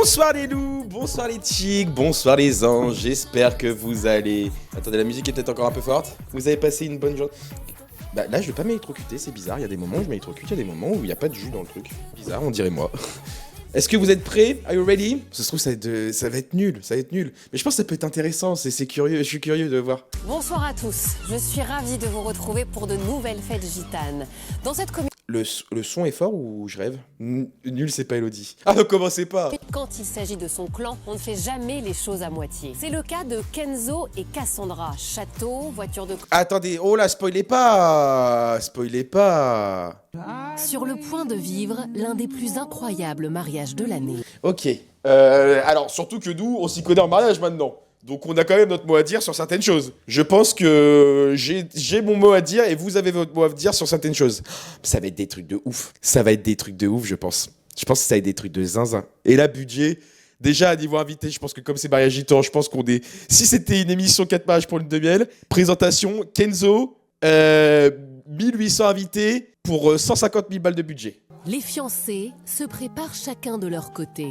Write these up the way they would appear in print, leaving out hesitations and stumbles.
Bonsoir les loups, bonsoir les chicks, bonsoir les anges, j'espère que vous allez... Attendez, la musique est peut-être encore un peu forte. Vous avez passé une bonne journée. Bah là je vais pas m'électrocuter, c'est bizarre, il y a des moments où je m'électrocute, il y a des moments où il n'y a pas de jus dans le truc. Bizarre, on dirait moi. Est-ce que vous êtes prêts? Are you ready? Ça se trouve ça va être nul, ça va être nul. Mais je pense que ça peut être intéressant, c'est curieux, je suis curieux de voir. Bonsoir à tous, je suis ravie de vous retrouver pour de nouvelles fêtes gitanes. Dans cette commune... Le son est fort ou je rêve? Nul, c'est pas Elodie. Ah, ne commencez pas! Quand il s'agit de son clan, on ne fait jamais les choses à moitié. C'est le cas de Kenzo et Cassandra. Château, voiture de... Attendez, oh là, spoilez pas! Spoilez pas! Sur le point de vivre l'un des plus incroyables mariages de l'année. Ok. Alors, surtout que nous, on s'y connaît en mariage maintenant. Donc on a quand même notre mot à dire sur certaines choses. Je pense que j'ai mon mot à dire et vous avez votre mot à dire sur certaines choses. Ça va être des trucs de ouf. Ça va être des trucs de ouf, je pense. Je pense que ça va être des trucs de zinzin. Et là, budget, déjà à niveau invité, je pense que comme c'est mariage gitan, je pense qu'on est... Si c'était une émission 4 mariages pour une de miel, présentation, Kenzo, 1800 invités pour 150 000 balles de budget. Les fiancés se préparent chacun de leur côté.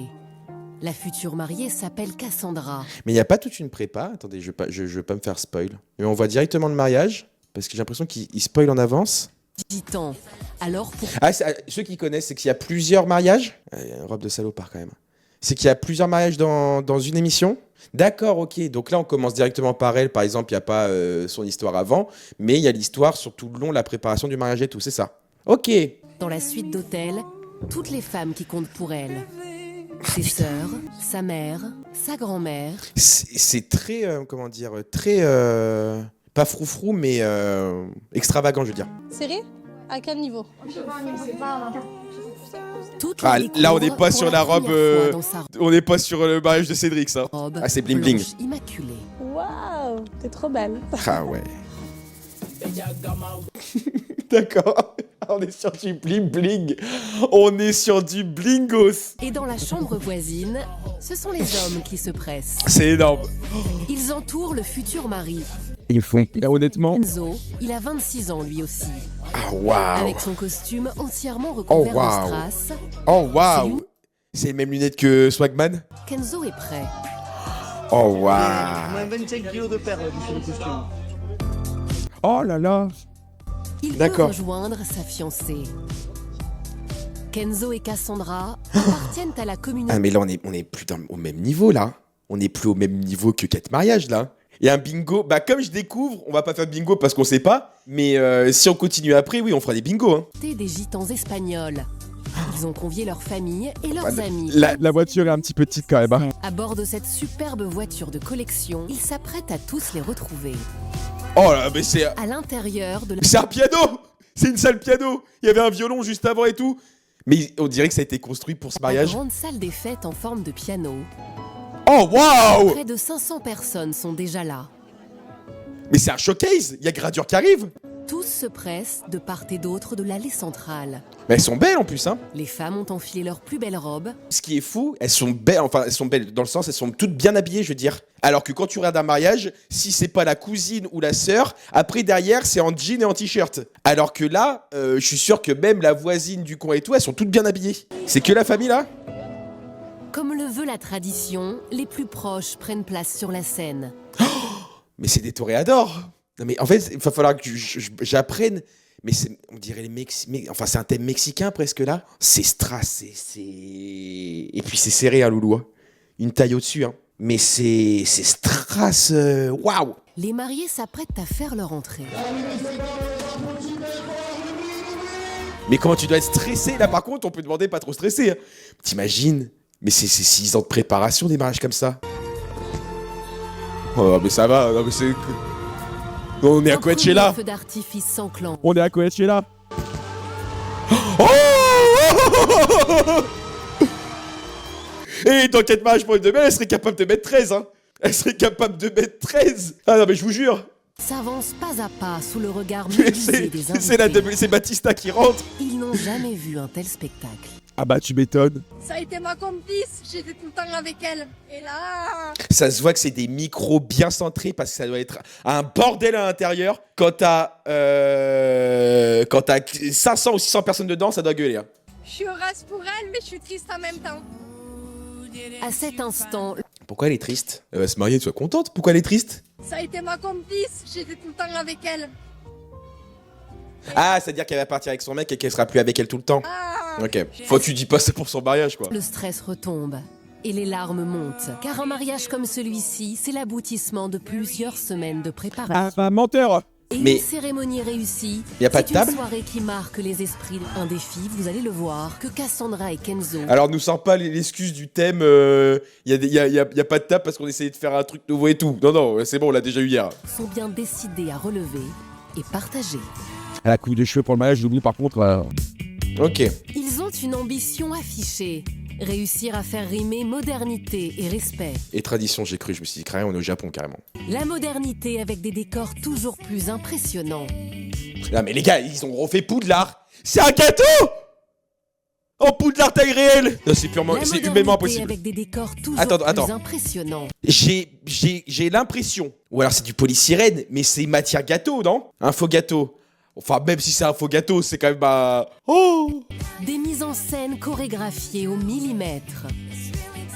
La future mariée s'appelle Cassandra. Mais il n'y a pas toute une prépa. Attendez, je veux pas me faire spoil. Mais on voit directement le mariage, parce que j'ai l'impression qu'il spoil en avance. Gitan. Alors pour... Ah, ceux qui connaissent, c'est qu'il y a plusieurs mariages. Il y a une robe de salopard quand même. C'est qu'il y a plusieurs mariages dans une émission. D'accord, ok. Donc là, on commence directement par elle. Par exemple, il n'y a pas son histoire avant, mais il y a l'histoire sur tout le long, la préparation du mariage et tout, c'est ça. Ok. Dans la suite d'hôtel, toutes les femmes qui comptent pour elle. Ses sœurs, sa mère, sa grand-mère. C'est très, comment dire, très... pas froufrou, mais extravagant, je veux dire. Serré? À quel niveau? Ah, là, on n'est pas sur la robe... on n'est pas sur le mariage de Cédric, ça. Ah, c'est bling bling. Immaculée. Waouh, t'es trop belle. Ah ouais. D'accord. On est sur du bling bling. On est sur du blingos. Et dans la chambre voisine, ce sont les hommes qui se pressent. C'est énorme. Ils entourent le futur mari. Ils font, honnêtement... Kenzo, il a 26 ans lui aussi. Ah waouh. Avec son costume entièrement recouvert de strass. Oh waouh. C'est les mêmes lunettes que Swagman. Kenzo est prêt. Oh waouh. Moins 25 kilos de perles sur le costume. Oh là là. Il peut rejoindre sa fiancée. Kenzo et Cassandra appartiennent à la communauté. Ah mais là on est plus au même niveau là. On n'est plus au même niveau que 4 mariages là. Il y a un bingo. Bah comme je découvre, on va pas faire de bingo parce qu'on sait pas. Mais si on continue après, oui, on fera des bingos. Hein. Des gitans espagnols. Ils ont convié leur famille et leurs amis. La voiture est un petit peu petite quand même. Hein. À bord de cette superbe voiture de collection, ils s'apprêtent à tous les retrouver. Oh là, mais c'est... À l'intérieur de la... C'est un piano. C'est une salle piano. Il y avait un violon juste avant et tout. Mais on dirait que ça a été construit pour ce mariage. Une grande salle des fêtes en forme de piano. Oh waouh. Près de 500 personnes sont déjà là. Mais c'est un showcase. Il y a Gradure qui arrive. Tous se pressent de part et d'autre de l'allée centrale. Mais elles sont belles en plus, hein. Les femmes ont enfilé leurs plus belles robes. Ce qui est fou, elles sont belles, enfin elles sont belles dans le sens, elles sont toutes bien habillées, je veux dire. Alors que quand tu regardes un mariage, si c'est pas la cousine ou la sœur, après derrière c'est en jean et en t-shirt. Alors que là, je suis sûr que même la voisine du coin et tout, elles sont toutes bien habillées. C'est que la famille là. Comme le veut la tradition, les plus proches prennent place sur la scène. Mais c'est des toréadors. Non mais en fait, il va falloir que j'apprenne. Mais on dirait enfin c'est un thème mexicain presque là. C'est strass, et puis c'est serré hein, loulou. Hein. Une taille au-dessus hein. Mais c'est strass, waouh. Les mariés s'apprêtent à faire leur entrée. Mais comment tu dois être stressé là par contre, on peut demander pas trop stressé. Hein. T'imagines? Mais c'est 6 ans de préparation des mariages comme ça. Oh mais ça va, non mais c'est... On est à Coachella. Feu d'artifice s'enclenche. On est à Coachella. Oh. Et dans 4 mariages pour une demi, elle serait capable de mettre 13, hein. Elle serait capable de mettre 13. Ah non mais je vous jure. S'avance pas à pas sous le regard médusé des invités. C'est Batista qui rentre. Ils n'ont jamais vu un tel spectacle. Ah bah tu m'étonnes. Ça a été ma complice, j'étais tout le temps avec elle. Et là... Ça se voit que c'est des micros bien centrés parce que ça doit être un bordel à l'intérieur. Quand t'as 500 ou 600 personnes dedans, ça doit gueuler. Hein. Je suis heureuse pour elle, mais je suis triste en même temps. À cet instant, Pourquoi elle est triste? Elle va se marier, sois contente. Pourquoi elle est triste? Ça a été ma complice, j'étais tout le temps avec elle. Ah, c'est-à-dire qu'elle va partir avec son mec et qu'elle sera plus avec elle tout le temps. Ah, Ok. Faut que tu dis pas ça pour son mariage, quoi. le stress retombe et les larmes montent. Car un mariage comme celui-ci, c'est l'aboutissement de plusieurs semaines de Ah préparation. bah menteur. Et Mais- une cérémonie réussie. Y a pas de C'est table une soirée qui marque les esprits. Un défi, vous allez le voir, que Cassandra et Kenzo Alors, nous sors pas l'excuse du thème. Y a pas de table parce qu'on essayait de faire un truc nouveau et tout. Non, non, c'est bon, on l'a déjà eu hier. sont bien décidés à relever et partager. Elle a coupe de cheveux pour le mariage, j'oublie par contre. Ok. Ils ont une ambition affichée. Réussir à faire rimer modernité et respect. Et tradition, j'ai cru. Je me suis dit, carrément, on est au Japon, carrément. La modernité avec des décors toujours plus impressionnants. Non, mais les gars, ils ont refait Poudlard. C'est un gâteau! En Poudlard taille réelle! Non, c'est purement, La c'est modernité humainement impossible. avec des décors toujours Attends. plus impressionnants. J'ai l'impression, ou alors c'est du polystyrène, mais c'est matière gâteau, non? Un faux gâteau. Enfin, même si c'est un faux gâteau, c'est quand même bah... Oh! Des mises en scène chorégraphiées au millimètre.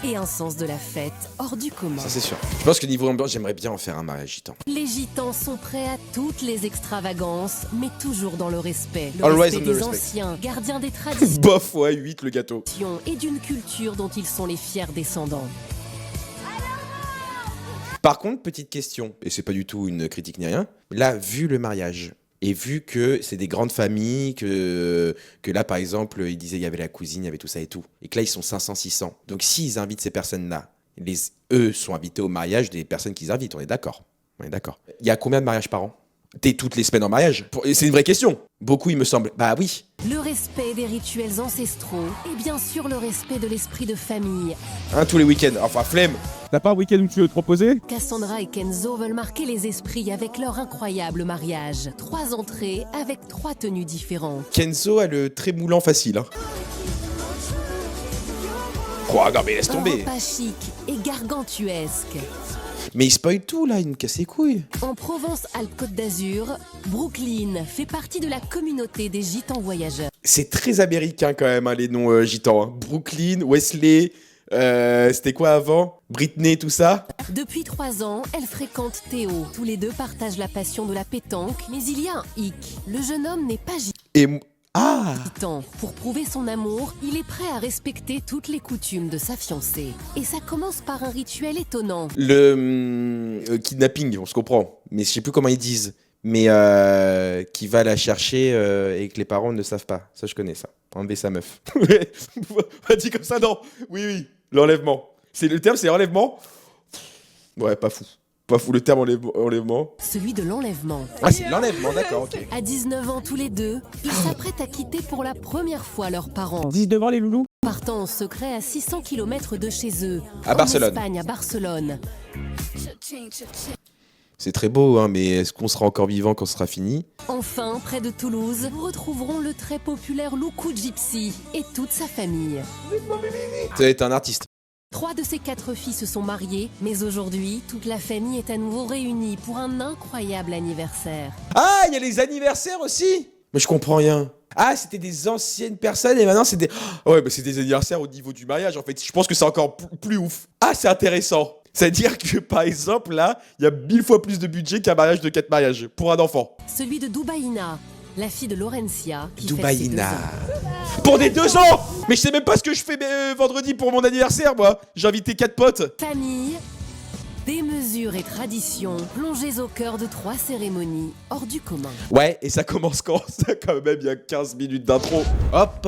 Et un sens de la fête hors du commun. Ça, c'est sûr. Je pense que niveau ambiance, j'aimerais bien en faire un mariage gitan. Les gitans sont prêts à toutes les extravagances, mais toujours dans le respect. Le Always respect on the des respect. anciens, gardiens des traditions Bof, ouais, 8 le gâteau. et d'une culture dont ils sont les fiers descendants. Par contre, petite question, et c'est pas du tout une critique ni rien, là, vu le mariage, et vu que c'est des grandes familles, que là, par exemple, ils disaient il y avait la cousine, il y avait tout ça et tout, et que là, ils sont 500, 600. Donc, s'ils invitent ces personnes-là, eux sont invités au mariage des personnes qu'ils invitent, on est d'accord. On est d'accord. Il y a combien de mariages par an? T'es toutes les semaines en mariage? Et c'est une vraie question. Beaucoup, il me semble. Bah oui. Le respect des rituels ancestraux et bien sûr le respect de l'esprit de famille. Tous les week-ends. Enfin, flemme. T'as pas un week-end où tu veux te proposer? Cassandra et Kenzo veulent marquer les esprits avec leur incroyable mariage. 3 entrées avec 3 tenues différentes. Kenzo a le très moulant facile. Hein. Oh, non, mais laisse Un tomber. repas chic et gargantuesque. Mais il spoil tout, là. Il me casse les couilles. En Provence-Alpes-Côte d'Azur, Brooklyn fait partie de la communauté des gitans voyageurs. C'est très américain, quand même, hein, les noms gitans. Hein. Brooklyn, Wesley... c'était quoi avant? Britney, tout ça? Depuis 3 ans, elle fréquente Théo. Tous les deux partagent la passion de la pétanque, mais il y a un hic. Le jeune homme n'est pas Et... Ah! gitan. Pour prouver son amour, il est prêt à respecter toutes les coutumes de sa fiancée. Et ça commence par un rituel étonnant. Le kidnapping, on se comprend. Mais je sais plus comment ils disent. Mais qui va la chercher et que les parents ne savent pas. Ça, je connais ça. Enlever sa meuf. Pas dit comme ça, non. Oui. L'enlèvement. Le terme, c'est enlèvement. Ouais, pas fou. Pas fou, le terme enlèvement. Celui de l'enlèvement. Ah, c'est l'enlèvement, d'accord, ok. À 19 ans tous les deux, ils s'apprêtent à quitter pour la première fois leurs parents. 19 ans les loulous. Partant en secret à 600 km de chez eux. À Barcelone. En Espagne, à Barcelone. C'est très beau, hein, mais est-ce qu'on sera encore vivant quand ce sera fini? Enfin, près de Toulouse, vous retrouveront le très populaire Loukou Gypsy et toute sa famille. Ça va être un artiste. 3 de ses 4 filles se sont mariées, mais aujourd'hui, toute la famille est à nouveau réunie pour un incroyable anniversaire. Ah, il y a les anniversaires aussi. Mais je comprends rien. Ah, c'était des anciennes personnes et maintenant c'est des... Oh, ouais, mais c'est des anniversaires au niveau du mariage en fait. Je pense que c'est encore plus ouf. Ah, c'est intéressant. C'est-à-dire que par exemple là, il y a 1000 fois plus de budget qu'un mariage de 4 mariages pour un enfant. Celui de Dubaïna, la fille de Laurencia, qui fête ses 2 Dubaïna. ans. Pour des 2 ans. Mais je sais même pas ce que je fais vendredi pour mon anniversaire moi. J'ai invité 4 potes. Famille, démesure et tradition, plongés au cœur de 3 cérémonies hors du commun. Ouais, et ça commence quand? Ça quand même, il y a 15 minutes d'intro. Hop.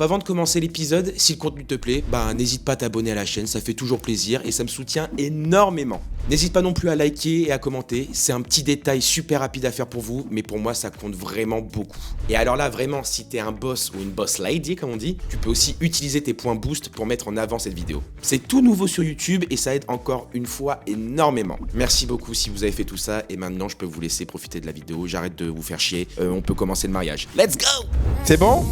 Avant de commencer l'épisode, si le contenu te plaît, bah n'hésite pas à t'abonner à la chaîne, ça fait toujours plaisir et ça me soutient énormément. N'hésite pas non plus à liker et à commenter, c'est un petit détail super rapide à faire pour vous, mais pour moi ça compte vraiment beaucoup. Et alors là, vraiment, si t'es un boss ou une boss lady, comme on dit, tu peux aussi utiliser tes points boost pour mettre en avant cette vidéo. C'est tout nouveau sur YouTube et ça aide encore une fois énormément. Merci beaucoup si vous avez fait tout ça et maintenant je peux vous laisser profiter de la vidéo, j'arrête de vous faire chier, on peut commencer le mariage. Let's go! C'est bon?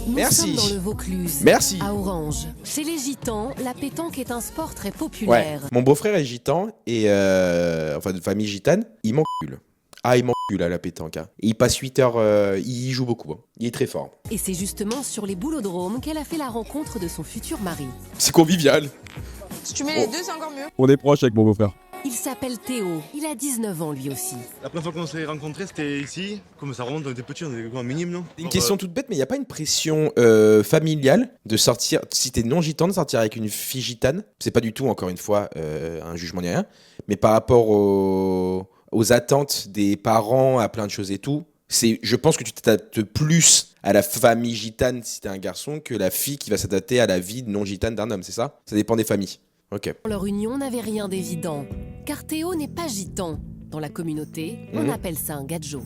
Nous Merci. sommes dans le Vaucluse, Merci. à Orange. Chez les Gitans, la pétanque est un sport très Ouais, populaire. mon beau-frère est gitan et enfin de famille gitane, il m'encule. Ah, il m'encule. là, la pétanque. Hein. Et il passe 8 heures, il y joue beaucoup. Hein. Il est très fort. Et c'est justement sur les boulodromes qu'elle a fait la rencontre de son futur mari. C'est convivial. Si tu mets les deux, c'est encore mieux. On est proche avec mon beau-frère. Il s'appelle Théo, il a 19 ans lui aussi. La première fois qu'on s'est rencontrés, c'était ici. Comme ça remonte, on était petits, on était quoi, minime, non? Une question toute bête, mais il n'y a pas une pression familiale de sortir, si t'es non gitan, de sortir avec une fille gitane. C'est pas du tout, encore une fois, un jugement ni rien. Mais par rapport aux attentes des parents à plein de choses et tout, je pense que tu t'adaptes plus à la famille gitane si t'es un garçon que la fille qui va s'adapter à la vie non gitane d'un homme, c'est ça? Ça dépend des familles. Ok. Leur union n'avait rien d'évident, car Théo n'est pas gitan. Dans la communauté, on appelle ça un gadjo.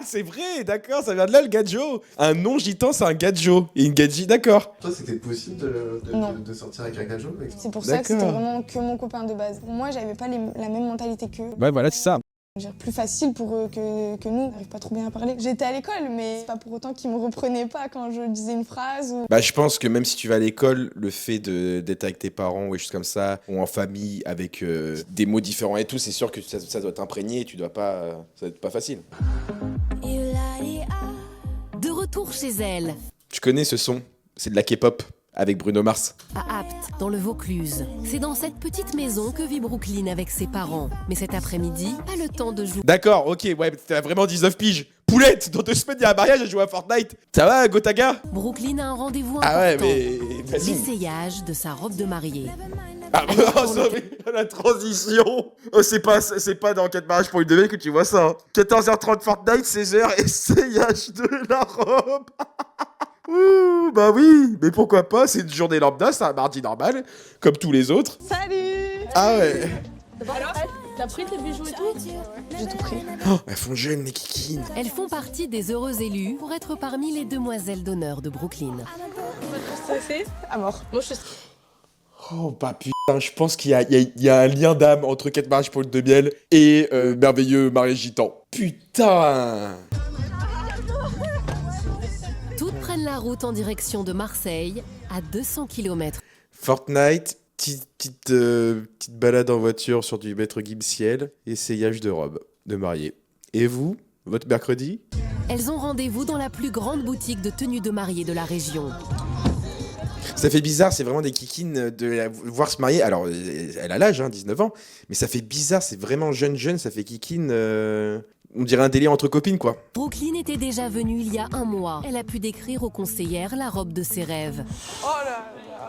C'est vrai, d'accord, ça vient de là le gadjo. Un non gitan, c'est un gadjo. Et une gadji, d'accord. Toi, c'était possible Non. de sortir avec un gadjo mec? C'est pour ça que c'était D'accord. vraiment que mon copain de base. Moi, j'avais pas la même mentalité qu'eux. Ouais, voilà, c'est ça. J'ai plus facile pour eux que nous. On n'arrive pas trop bien à parler. J'étais à l'école, mais c'est pas pour autant qu'ils me reprenaient pas quand je disais une phrase ou... Bah, je pense que même si tu vas à l'école, le fait d'être avec tes parents ou des choses comme ça, ou en famille avec des mots différents et tout, c'est sûr que ça doit t'imprégner et tu dois pas. Ça doit être pas facile. De retour chez elle, Tu connais ce son? C'est de la K-pop avec Bruno Mars. à Apt, dans le Vaucluse. C'est dans cette petite maison que vit Brooklyn avec ses parents. Mais cet après-midi, pas le temps de jouer. D'accord, ok, ouais, t'as vraiment 19 piges. Poulette, dans 2 semaines, il y a un mariage, elle joue à Fortnite. Ça va, Gotaga? Brooklyn a un rendez-vous Ah ouais, important. mais. Vas-y. L'essayage de sa robe de mariée. Ah, oh, ça, mais la transition. Oh, c'est pas dans 4 mariages pour une demi que tu vois ça. Hein. 14h30 Fortnite, 16h, essayage de la robe. Ouh, bah oui, mais pourquoi pas, c'est une journée lambda, c'est un mardi normal, comme tous les autres. Salut! Ah ouais. T'as pris tes bijoux et tout? J'ai tout pris. Oh, elles font jeunes, les kikines. Elles font partie des heureux élus pour être parmi les demoiselles d'honneur de Brooklyn. Stressé? À mort. Moi, je suis Oh bah putain, je pense qu'il y a un lien d'âme entre 4 mariages pour une de miel et merveilleux mariage gitan. Putain. Toutes prennent la route en direction de Marseille, à 200 km. Fortnite, petite balade en voiture sur du maître Gims ciel, essayage de robe de mariée. Et vous, votre mercredi? Elles ont rendez-vous dans la plus grande boutique de tenues de mariée de la région. Ça fait bizarre, c'est vraiment des kikines de la voir se marier. Alors, elle a l'âge, hein, 19 ans, mais ça fait bizarre, c'est vraiment jeune, ça fait kikine. On dirait un délire entre copines, quoi. Brooklyn était déjà venue il y a un mois. Elle a pu décrire aux conseillères la robe de ses rêves.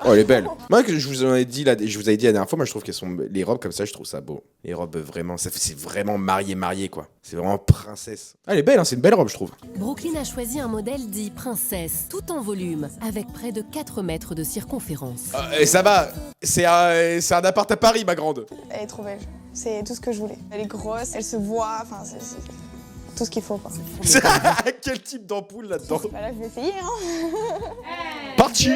Oh, elle est belle. Moi, que je vous en ai dit, je vous avais dit la dernière fois, moi je trouve qu'elles sont les robes comme ça, je trouve ça beau. Les robes vraiment, c'est vraiment marié quoi. C'est vraiment princesse. Ah, elle est belle, hein, c'est une belle robe, je trouve. Brooklyn a choisi un modèle dit princesse, tout en volume, avec près de 4 mètres de circonférence. Et ça va, c'est un appart à Paris, ma grande. Elle est trop belle. C'est tout ce que je voulais. Elle est grosse, elle se voit, enfin, c'est tout ce qu'il faut, quoi. Quel type d'ampoule là-dedans? Bah là, je vais essayer, hein. Parti.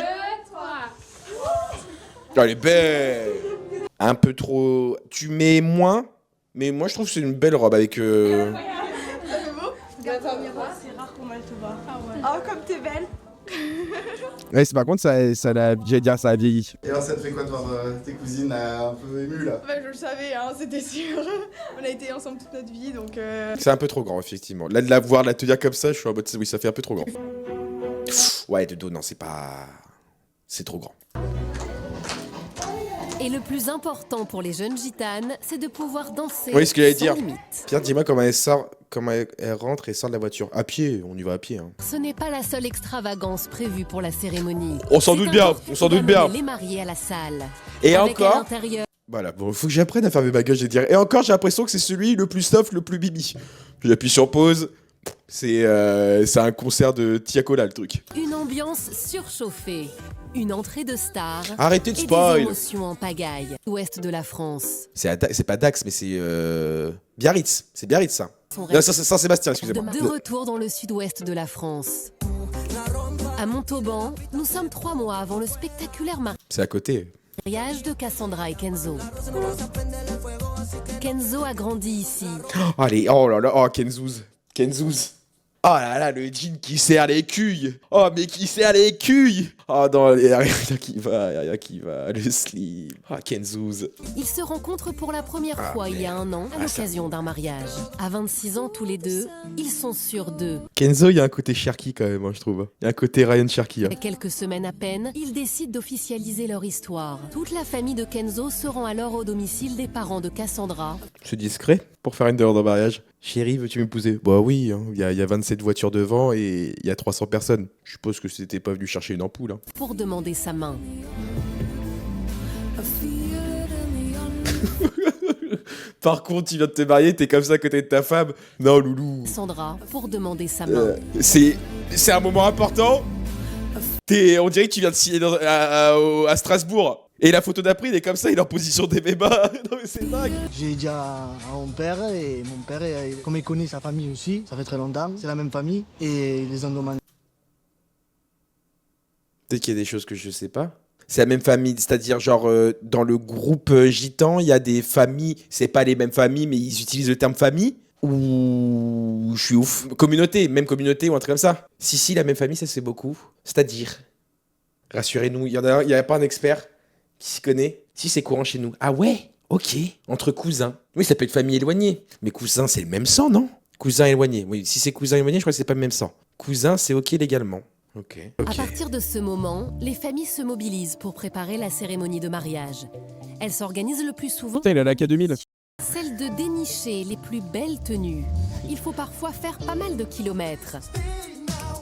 Oh, elle est belle. Un peu trop. Tu mets moins, mais moi je trouve que c'est une belle robe avec. Regarde dans le miroir, c'est rare qu'on mal te voit. Ah ouais. Oh, comme t'es belle. Ouais, c'est par contre, j'allais dire, ça a vieilli. Et alors, ça te fait quoi de voir tes cousines un peu émues là? Bah, je le savais, hein, c'était sûr. On a été ensemble toute notre vie, donc... C'est un peu trop grand, effectivement. Là, de la voir, la tenir comme ça, je suis en mode, oui, ça fait un peu trop grand. Ouais, de dos, non, c'est pas. C'est trop grand. Et le plus important pour les jeunes gitanes, c'est de pouvoir danser Oui, ce que j'allais sans dire. limite. Pierre, dis-moi comment elle sort, comment elle rentre et sort de la voiture. À pied, on y va à pied. Hein. Ce n'est pas la seule extravagance prévue pour la cérémonie. On s'en C'est doute un bien, cortège on s'en qui doute va bien. mener les mariés à la salle. Et Avec à encore. l'intérieur Voilà, bon, faut que j'apprenne à faire mes bagages et dire. Et encore, j'ai l'impression que c'est celui le plus soft, le plus bibi. J'appuie sur pause. C'est un concert de Tiakola, le truc. une ambiance surchauffée, une entrée de stars Arrêtez de et des spoil. émotions en pagaille. Ouest de la France. C'est pas Dax, mais c'est Biarritz. C'est Biarritz, ça. Son Non, rêve Saint-Sébastien, excusez-moi. de retour dans le sud-ouest de la France. À Montauban, nous sommes 3 mois avant le spectaculaire C'est à côté. mariage de Cassandra et Kenzo. Kenzo a grandi ici. Oh, allez, oh là là, oh, Kenzouz. Kenzouz. Oh là là, le jean qui serre les couilles. Oh, mais qui serre les couilles. Oh non, il y a rien qui va, le slip. Ah, Kenzouz. Ils se rencontrent pour la première fois il y a un an à l'occasion d'un mariage. À 26 ans tous les deux, ils sont sûrs d'eux. Kenzo, il y a un côté Cherki quand même, hein, je trouve. Il y a un côté Ryan Cherki. Hein. Après quelques semaines à peine, ils décident d'officialiser leur histoire. Toute la famille de Kenzo se rend alors au domicile des parents de Cassandra. C'est discret pour faire une demande en mariage. Chérie, veux-tu m'épouser? Bah oui, hein. Il y a 27 voitures devant et il y a 300 personnes. Je suppose que c'était pas venu chercher une ampoule. Hein. Pour demander sa main. Par contre, tu viens de te marier, t'es comme ça à côté de ta femme. Non, loulou. Cassandra, pour demander sa main. C'est un moment important. On dirait que tu viens de signer à Strasbourg. Et la photo d'après, il est comme ça, il est en position d'MMA. Non mais c'est dingue. J'ai dit à mon père, et mon père, comme il connaît sa famille aussi, ça fait très longtemps, c'est la même famille, et ils les ont demandé. Peut-être qu'il y a des choses que je sais pas. C'est la même famille, c'est-à-dire genre dans le groupe gitan, il y a des familles, c'est pas les mêmes familles, mais ils utilisent le terme famille. Ou je suis ouf. Même communauté ou un truc comme ça. Si, la même famille, ça c'est beaucoup. C'est-à-dire, rassurez-nous, il y a pas un expert qui s'y connaît. Si c'est courant chez nous. Ah ouais, ok. Entre cousins. Oui, ça peut être famille éloignée. Mais cousins, c'est le même sang, non? Cousin éloigné. Oui, si c'est cousin éloigné, je crois que c'est pas le même sang. Cousin, c'est ok légalement. Ok. À partir de ce moment, les familles se mobilisent pour préparer la cérémonie de mariage. Elles s'organisent le plus souvent Putain, il a la K2000. celle de dénicher les plus belles tenues. Il faut parfois faire pas mal de kilomètres.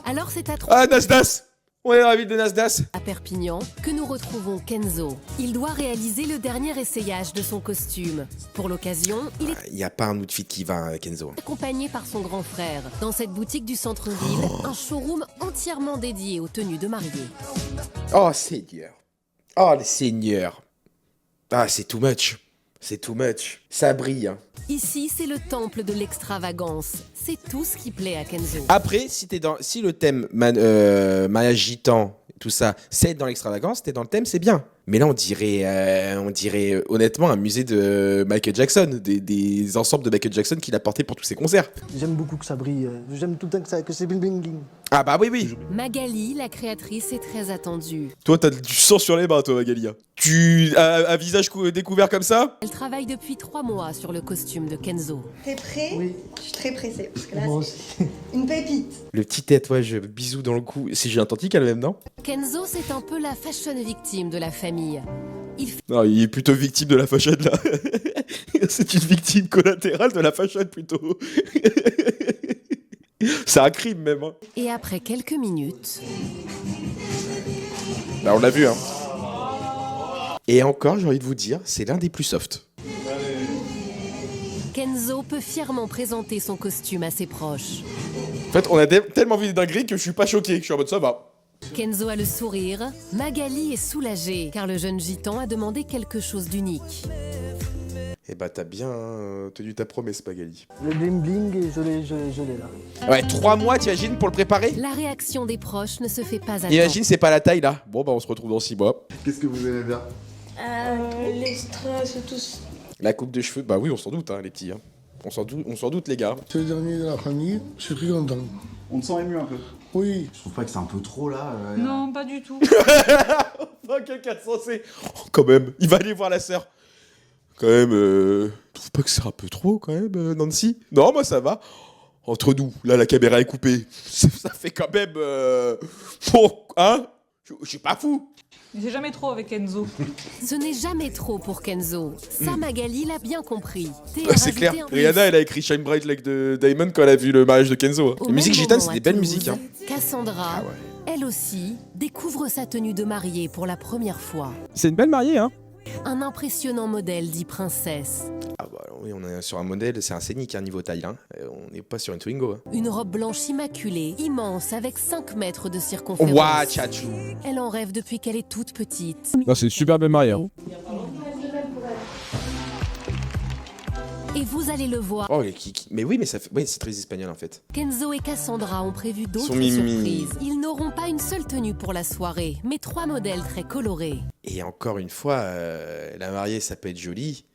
Alors c'est Ah, Nasdas! On est dans la ville de Nasdas. à Perpignan que nous retrouvons Kenzo. Il doit réaliser le dernier essayage de son costume. Pour l'occasion, il est Il n'y a pas un outfit qui va, Kenzo. accompagné par son grand frère. Dans cette boutique du centre-ville, un showroom entièrement dédié aux tenues de mariée. Oh, Seigneur. Oh, le Seigneur. Ah, c'est too much. C'est too much. Ça brille, hein. Ici, c'est le temple de l'extravagance. C'est tout ce qui plaît à Kenzo. Après, si le thème mariage gitan, tout ça, c'est dans l'extravagance, t'es dans le thème, c'est bien. Mais là, on dirait honnêtement un musée de Michael Jackson, des ensembles de Michael Jackson qu'il a porté pour tous ses concerts. J'aime beaucoup que ça brille, j'aime tout le temps que c'est bling bling bling. Ah bah oui. Magali, la créatrice, est très attendue. Toi, t'as du sang sur les mains, toi, Magali. Tu as un visage découvert comme ça? Elle travaille depuis 3 mois sur le costume de Kenzo. T'es prêt? Oui. Je suis très pressée parce que là, Moi c'est aussi. une pépite. Le petit tatouage, bisou dans le cou. C'est identique à la même, non? Kenzo, c'est un peu la fashion victime de la famille. Non, il est plutôt victime de la fashion, là. C'est une victime collatérale de la fashion, plutôt. C'est un crime, même. Hein. Et après quelques minutes, Bah, on l'a vu, hein. Et encore, j'ai envie de vous dire, c'est l'un des plus soft. Kenzo peut fièrement présenter son costume à ses proches. En fait, on a tellement vu des dingueries que je suis pas choqué. Je suis en mode, ça va. Kenzo a le sourire, Magali est soulagée car le jeune gitan a demandé quelque chose d'unique. Eh bah, t'as bien tenu ta promesse, Magali. Le bling bling, je l'ai là. Ouais, 3 mois, t'imagines, pour le préparer? La réaction des proches ne se fait pas attendre. Imagine, c'est pas la taille, là. Bon, bah, on se retrouve dans 6 mois. Qu'est-ce que vous aimez bien? Les strass, tous. La coupe de cheveux, bah oui, on s'en doute, hein, les petits. Hein. On s'en doute, les gars. C'est le dernier de la famille, je suis très content. On te sent ému un peu. Oui. Je trouve pas que c'est un peu trop là. Non, pas du tout. Oh, quelqu'un de sensé. Oh, quand même, il va aller voir la sœur. Quand même, je trouve pas que c'est un peu trop, quand même, Nancy? Non, moi, ça va. Entre nous, là, la caméra est coupée. Ça fait quand même... Bon, hein? Je suis pas fou. Mais c'est jamais trop avec Enzo. Ce n'est jamais trop pour Kenzo. Ça, Magali l'a bien compris. C'est clair. Rihanna, elle a écrit Shine Bright Like de Diamond quand elle a vu le mariage de Kenzo. Au Les musiques même gitanes, moment, c'est des à belles Toulouse, musiques. Hein. Cassandra, Ah ouais. elle aussi, découvre sa tenue de mariée pour la première fois. C'est une belle mariée, hein. Un impressionnant modèle dit princesse. Ah bah oui, on est sur un modèle, c'est un scénic, hein, niveau taille. Hein. On n'est pas sur une Twingo. Hein. Une robe blanche immaculée, immense, avec 5 mètres de circonférence. Ouah, tchatchou. Elle en rêve depuis qu'elle est toute petite. Non, c'est une super belle mariée. Hein. Et vous allez le voir, Oh, mais oui, mais ça fait... oui, c'est très espagnol en fait. Kenzo et Cassandra ont prévu d'autres Sont mimi. surprises. Ils n'auront pas une seule tenue pour la soirée, mais 3 modèles très colorés. Et encore une fois, la mariée, ça peut être joli.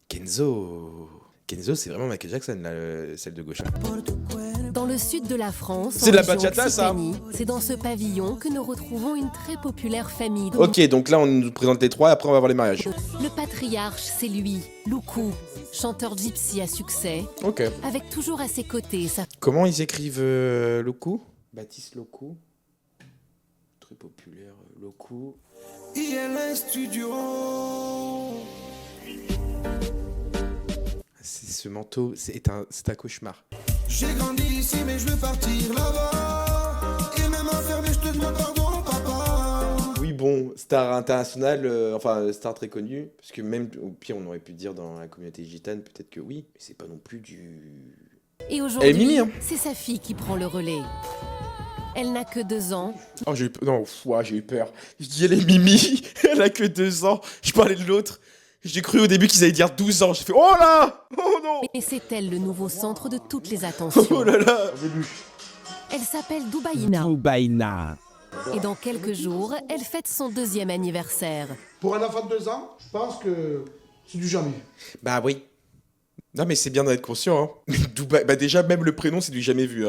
Kenzo, c'est vraiment Michael Jackson, là, celle de gauche. Dans le le sud de la France, C'est en de la région bachata, ça. Occitanie, c'est dans ce pavillon que nous retrouvons une très populaire famille. Ok, donc là on nous présente les trois et après on va voir les mariages. Le patriarche, c'est lui, Loukou, chanteur gypsy à succès, Ok. avec toujours à ses côtés sa Comment ils écrivent Loukou? Baptiste Loukou. Très populaire, Loukou. Ce manteau, c'est un cauchemar. J'ai grandi ici mais je veux partir là-bas. Et même enfermé je te demande pardon papa. Oui bon, star internationale, enfin star très connue, parce que même au pire on aurait pu dire dans la communauté gitane peut-être que oui, mais c'est pas non plus du... Et Elle est aujourd'hui, Mimi, hein. c'est sa fille qui prend le relais. Elle n'a que 2 ans. Oh j'ai eu peur, non, ouah, j'ai eu peur. Je dis elle est Mimi, elle a que 2 ans, je parlais de l'autre. J'ai cru au début qu'ils allaient dire 12 ans, j'ai fait oh là, oh non. Et c'est elle le nouveau centre de toutes les attentions. Oh là là. Elle s'appelle Dubaïna. Dubaïna. Et dans quelques jours, elle fête son 2e anniversaire. Pour un enfant de 2 ans, je pense que c'est du jamais. Bah oui. Non mais c'est bien d'être conscient, hein. Dubaï, bah déjà même le prénom c'est du jamais vu,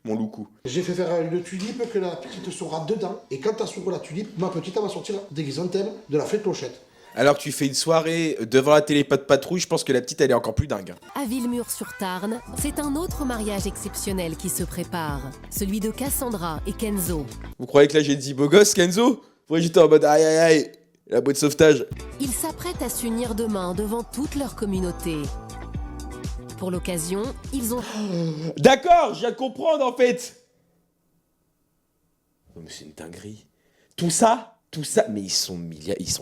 mon loukou. J'ai fait faire une tulipe que la petite sera dedans. Et quand tu s'ouvre la tulipe, ma petite elle va sortir déguisée en thème de la fée clochette. Alors que tu fais une soirée devant la télé pas de patrouille, je pense que la petite elle est encore plus dingue. À Villemur-sur-Tarn, c'est un autre mariage exceptionnel qui se prépare. Celui de Cassandra et Kenzo. Vous croyez que là j'ai dit beau gosse Kenzo? Ouais j'étais en mode aïe aïe aïe, la boîte de sauvetage. Ils s'apprêtent à s'unir demain devant toute leur communauté. Pour l'occasion, ils ont... D'accord, je viens de comprendre en fait. Oh, mais c'est une dinguerie. Tout ça, mais ils sont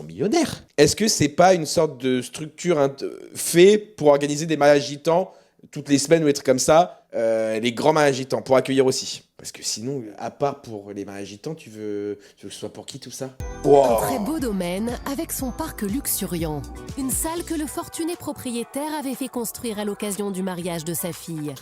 millionnaires. Est-ce que c'est pas une sorte de structure fait pour organiser des mariages gitans toutes les semaines ou des trucs comme ça, les grands mariages gitans pour accueillir aussi? Parce que sinon, à part pour les mariages gitans, tu veux que ce soit pour qui tout ça? Un très beau domaine avec son parc luxuriant. Une salle que le fortuné propriétaire avait fait construire à l'occasion du mariage de sa fille.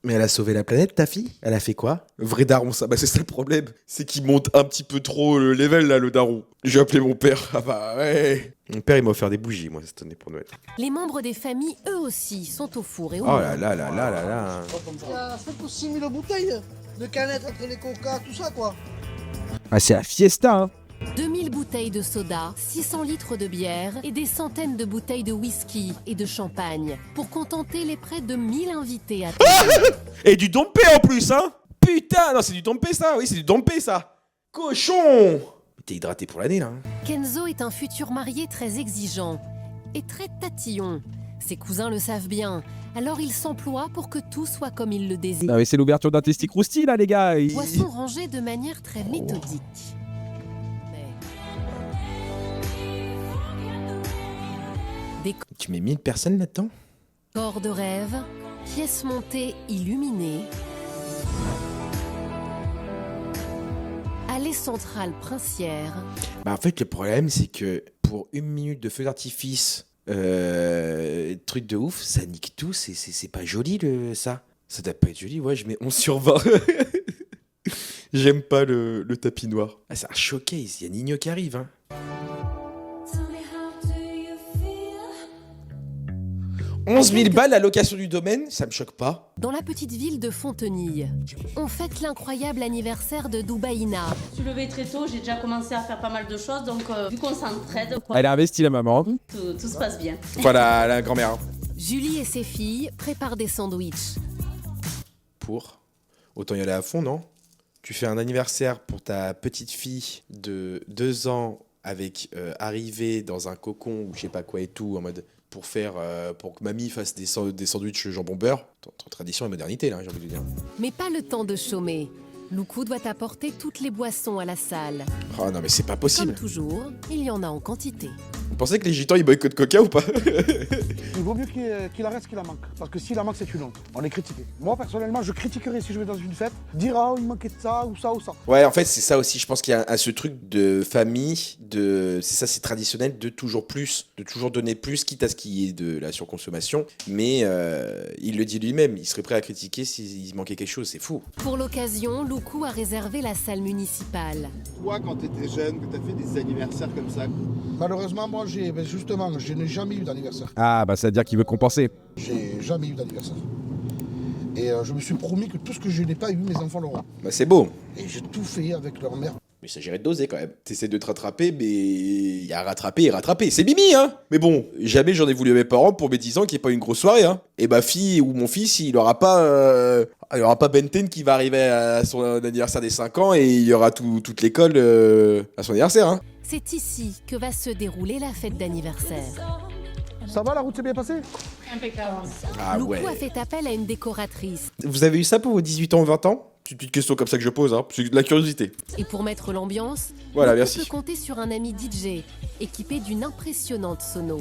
Mais elle a sauvé la planète, ta fille? Elle a fait quoi? Vrai daron, ça. Bah, c'est ça le problème. C'est qu'il monte un petit peu trop le level, là, le daron. J'ai appelé mon père. Ah bah ouais. Mon père, il m'a offert des bougies, moi, cette année pour Noël. Les membres des familles, eux aussi, sont au four et au Oh moulin. là là là là là là. Il y a 5 ou 6 000 bouteilles de canettes entre les coca, tout ça quoi. Ah, c'est la fiesta, hein. 2000 bouteilles de soda, 600 litres de bière et des centaines de bouteilles de whisky et de champagne pour contenter les près de 1000 invités à Et du dompé en plus, hein. Putain, non, c'est du dompé, ça. Oui, c'est du dompé, ça. Cochon. T'es hydraté pour l'année, là. Hein. Kenzo est un futur marié très exigeant et très tatillon. Ses cousins le savent bien, alors il s'emploie pour que tout soit comme il le désire. Non mais c'est l'ouverture d'un testi croustille là les gars. Boissons rangées de manière très méthodique. Des Tu mets 1000 personnes là-dedans? corps de rêve, pièces montées illuminées, allée centrale princière. Bah en fait le problème c'est que pour 1 minute de feu d'artifice, truc de ouf, ça nique tout, c'est pas joli ça. Ça doit pas être joli, ouais je mets 11 sur 20. J'aime pas le tapis noir. Ah c'est un showcase, il y a Nino qui arrive hein. 11 000 balles la location du domaine, ça me choque pas. Dans la petite ville de Fontenille, on fête l'incroyable anniversaire de Dubaïna. Je suis levée très tôt, j'ai déjà commencé à faire pas mal de choses, donc vu qu'on s'entraide, Elle a investi la maman. tout se passe bien. Voilà la grand-mère. Hein. Julie et ses filles préparent des sandwichs. Pour autant y aller à fond, non? Tu fais un anniversaire pour ta petite fille de 2 ans avec arrivée dans un cocon ou je sais pas quoi et tout en mode pour que mamie fasse des sandwichs jambon beurre. Entre tradition et modernité là, j'ai envie de dire. Mais pas le temps de chômer. Loukou doit apporter toutes les boissons à la salle. Oh non mais c'est pas possible. Comme toujours, il y en a en quantité. Vous pensez que les gitans ils boycottent Coca ou pas? Il vaut mieux qu'il arrête ce qu'il en manque. Parce que s'il en manque, c'est une honte. On est critiqué. Moi, personnellement, je critiquerai si je vais dans une fête, dire ah, il manquait de ça ou ça ou ça. Ouais, en fait, c'est ça aussi. Je pense qu'il y a ce truc de famille, c'est ça, c'est traditionnel, de toujours plus, de toujours donner plus, quitte à ce qu'il y ait de la surconsommation. Mais il le dit lui-même, il serait prêt à critiquer s'il manquait quelque chose, c'est fou. Pour l'occasion, Loukou Loukou a réservé la salle municipale. Toi, quand t'étais jeune, que t'as fait des anniversaires comme ça, Malheureusement, moi, justement, je n'ai jamais eu d'anniversaire. Ah, bah ça veut dire qu'il veut compenser. J'ai jamais eu d'anniversaire. Et je me suis promis que tout ce que je n'ai pas eu, mes enfants l'auront. Bah c'est beau. Et j'ai tout fait avec leur mère. Mais il s'agirait de doser quand même. T'essaies de te rattraper, mais il y a rattraper et rattraper. C'est Mimi, hein. Mais bon, jamais j'en ai voulu à mes parents pour mes 10 ans qu'il n'y ait pas une grosse soirée, hein. Et ma fille ou mon fils, il aura pas Ben 10 qui va arriver à son anniversaire des 5 ans et il y aura toute l'école à son anniversaire, hein. C'est ici que va se dérouler la fête d'anniversaire. Ça va, la route s'est bien passée? Impeccable. Ah Loukou ouais. a fait appel à une décoratrice. Vous avez eu ça pour vos 18 ans ou 20 ans? C'est une petite question comme ça que je pose, hein. C'est de la curiosité. Et pour mettre l'ambiance, Voilà, Loukou merci. peut compter sur un ami DJ, équipé d'une impressionnante sono.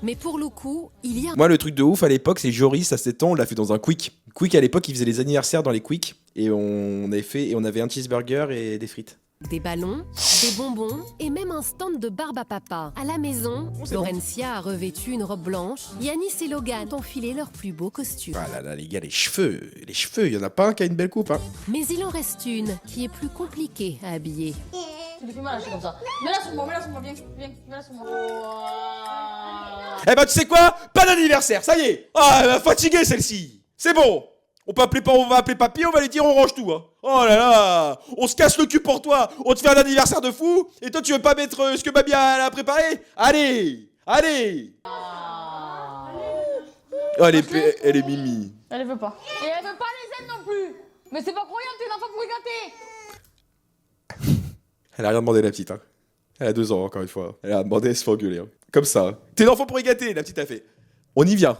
Mais pour Loukou, il y a... Moi, le truc de ouf à l'époque, c'est Joris, à 7 ans, on l'a fait dans un Quick. Quick, à l'époque, il faisait les anniversaires dans les Quick. Et on avait un cheeseburger et des frites. Des ballons, des bonbons et même un stand de barbe à papa. À la maison, Laurentia a revêtu une robe blanche. Yanis et Logan ont enfilé leurs plus beaux costumes. Ah là là, les gars, les cheveux, il y en a pas un qui a une belle coupe, hein. Mais il en reste une qui est plus compliquée à habiller. Tu fais mal, je suis comme ça. Mets-la sur moi, viens, mets-la sur moi. Eh ben, tu sais quoi? Pas d'anniversaire, ça y est. Ah, elle va fatiguer celle-ci. C'est bon. On va appeler papy, on va lui dire on range tout, hein. Oh là là, on se casse le cul pour toi. On te fait un anniversaire de fou et toi tu veux pas mettre ce que mamie a préparé? Allez. Oh, elle est mimi. Elle veut pas. Et elle veut pas les aides non plus. Mais c'est pas croyant, t'es l'enfant pour y gâter. Elle a rien demandé, la petite, hein. Elle a 2 ans, encore une fois. Elle a demandé, elle se fait engueuler, hein. Comme ça, hein. T'es l'enfant pour y gâter, la petite a fait. On y vient.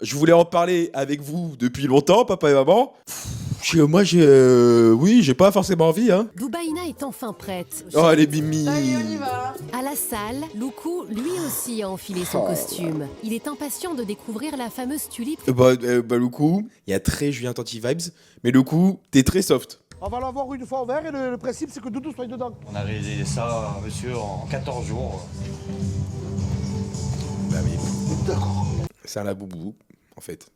Je voulais en parler avec vous depuis longtemps, papa et maman. Moi, j'ai pas forcément envie, hein. Doubaïna est enfin prête. Oh, elle est mimi. Allez, on y va. À la salle, Loukou, lui aussi, a enfilé son costume. Il est impatient de découvrir la fameuse tulipe. Loukou, il y a très Julien Tanti vibes, mais Loukou, t'es très soft. On va l'avoir une fois au vert et le principe c'est que Doudou soit dedans. On a réalisé ça, monsieur, en 14 jours. Bah oui. C'est un laboubou, en fait.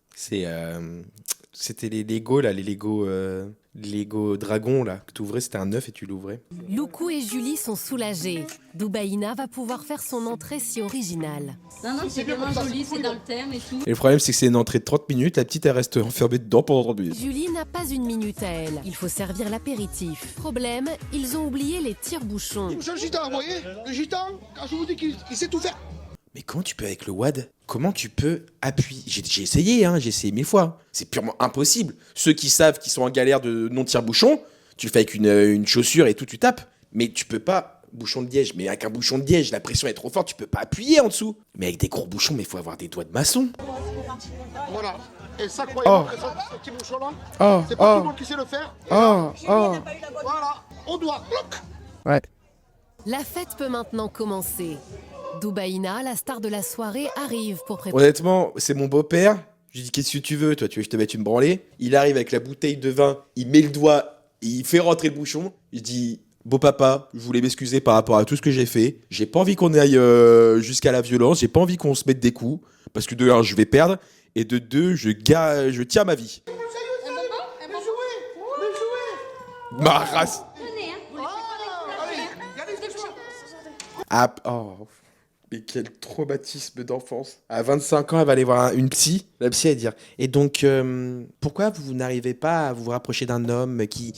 C'était les Lego, là, les Lego dragons, là, que tu ouvrais, c'était un œuf et tu l'ouvrais. Loukou et Julie sont soulagés. Doubaïna va pouvoir faire son entrée si originale. Non, c'est vraiment joli, c'est dans le thème et tout. Et le problème, c'est que c'est une entrée de 30 minutes, la petite, elle reste enfermée dedans pendant 30 minutes. Julie n'a pas une minute à elle. Il faut servir l'apéritif. Problème, ils ont oublié les tire-bouchons. C'est le gitan, vous voyez? Le gitan, quand je vous dis qu'il sait tout faire. Mais comment tu peux avec le WAD? Comment tu peux appuyer? J'ai essayé, hein, j'ai essayé 1000 fois. C'est purement impossible. Ceux qui savent qu'ils sont en galère de non-tire-bouchon, tu le fais avec une chaussure et tout, tu tapes. Mais tu peux pas, bouchon de liège, mais avec un bouchon de liège, la pression est trop forte, tu peux pas appuyer en dessous. Mais avec des gros bouchons, mais il faut avoir des doigts de maçon. Voilà. Et ça, croyez-moi, que ce petit bouchon-là, c'est pas tout le monde qui sait le faire. Voilà. On doit. Ouais. La fête peut maintenant commencer. Doubaïna, la star de la soirée, arrive pour préparer. Honnêtement, c'est mon beau-père. Je lui dis, qu'est-ce que tu veux? Toi, tu veux que je te mette une branlée? Il arrive avec la bouteille de vin, il met le doigt, il fait rentrer le bouchon. Je dis, beau papa, je voulais m'excuser par rapport à tout ce que j'ai fait. J'ai pas envie qu'on aille jusqu'à la violence, j'ai pas envie qu'on se mette des coups. Parce que de 1, je vais perdre. Et de 2, je tiens ma vie. Ma race. Ah, oh. Mais quel traumatisme d'enfance. À 25 ans, elle va aller voir une psy. La psy, elle va dire, et donc, pourquoi vous n'arrivez pas à vous rapprocher d'un homme qui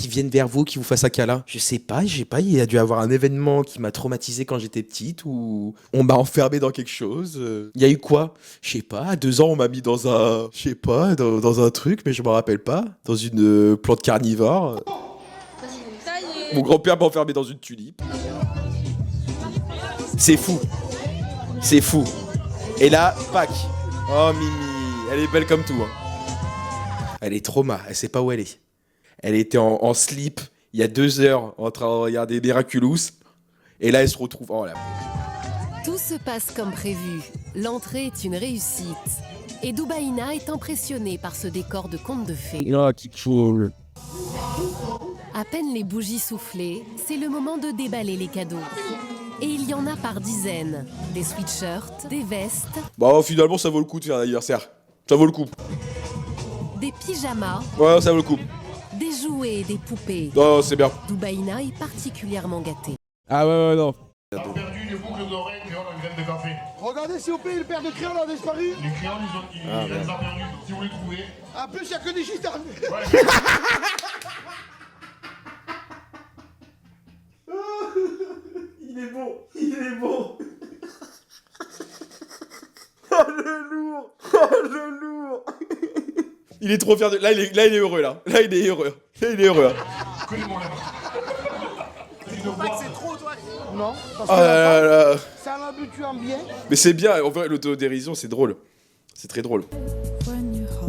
vienne vers vous, qui vous fasse un câlin? Je sais pas, il a dû avoir un événement qui m'a traumatisé quand j'étais petite, ou on m'a enfermé dans quelque chose. Il y a eu quoi? Je sais pas, à 2 ans, on m'a mis dans un... Je sais pas, dans un truc, mais je me rappelle pas. Dans une plante carnivore. Mon grand-père m'a enfermé dans une tulipe. C'est fou. C'est fou. Et là, Pâques. Oh, Mimi. Elle est belle comme tout. Hein. Elle est trauma. Elle sait pas où elle est. Elle était en slip il y a 2 heures en train de regarder Miraculous. Et là, elle se retrouve... Oh là. Tout se passe comme prévu. L'entrée est une réussite. Et Doubaïna est impressionnée par ce décor de conte de fées. Oh, quelque chose. À peine les bougies soufflées, c'est le moment de déballer les cadeaux. Et il y en a par dizaines. Des sweatshirts, des vestes, Bon, finalement, ça vaut le coup de faire un anniversaire. Ça vaut le coup. des pyjamas, Ouais, ça vaut le coup. des jouets et des poupées. Oh, c'est bien. Doubaïna est particulièrement gâtée. Ah ouais, non. On a perdu les boucles d'oreilles, créoles en graines de café. Regardez s'il vous plaît, le père de crayon a disparu. Les créoles, ils les ont perdus. Si vous les trouvez. En plus, il n'y a que des gitanes. Il est bon, il est bon. Oh le lourd, oh le lourd. Il est trop fier de... Là, il est heureux, là. Là, il est heureux. Là, il est heureux. C'est trop, toi. Non, parce Oh là là. c'est un habitué en bien. Mais c'est bien, en vrai, l'autodérision, c'est drôle. C'est très drôle.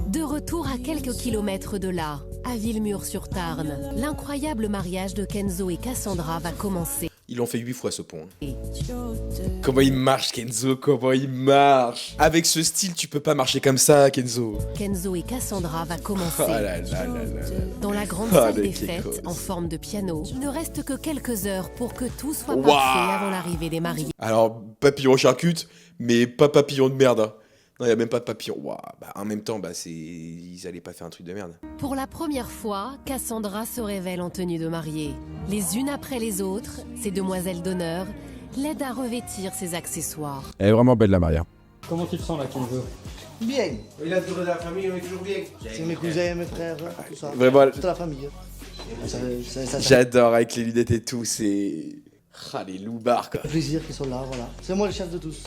De retour à quelques kilomètres de là, à Villemur-sur-Tarn, l'incroyable mariage de Kenzo et Cassandra va commencer. Ils l'ont fait 8 fois ce pont. Comment il marche, Kenzo, comment il marche. Avec ce style, tu peux pas marcher comme ça, Kenzo. Kenzo et Cassandra va commencer. Oh là là là là là. Dans la grande Ah, salle les des fêtes, kékos. en forme de piano, il ne reste que quelques heures pour que tout soit Waouh. parfait avant l'arrivée des mariés. Alors, papillon charcute, mais pas papillon de merde. Hein. Non, il a même pas de papillon. Waouh. Bah, en même temps, bah, c'est... ils allaient pas faire un truc de merde. Pour la première fois, Cassandra se révèle en tenue de mariée. Les unes après les autres, ces demoiselles d'honneur l'aident à revêtir ses accessoires. Elle est vraiment belle, la Maria. Comment tu te sens là, Kenzo? Bien. Il a toujours de la famille, on est toujours bien. C'est mes cousins, mes frères, tout ça. Vraiment. Toute la famille. Ça J'adore avec les lunettes et tout, c'est... Ah, les loupards, quoi. fait plaisir qu'ils sont là, voilà. C'est moi le chef de tous.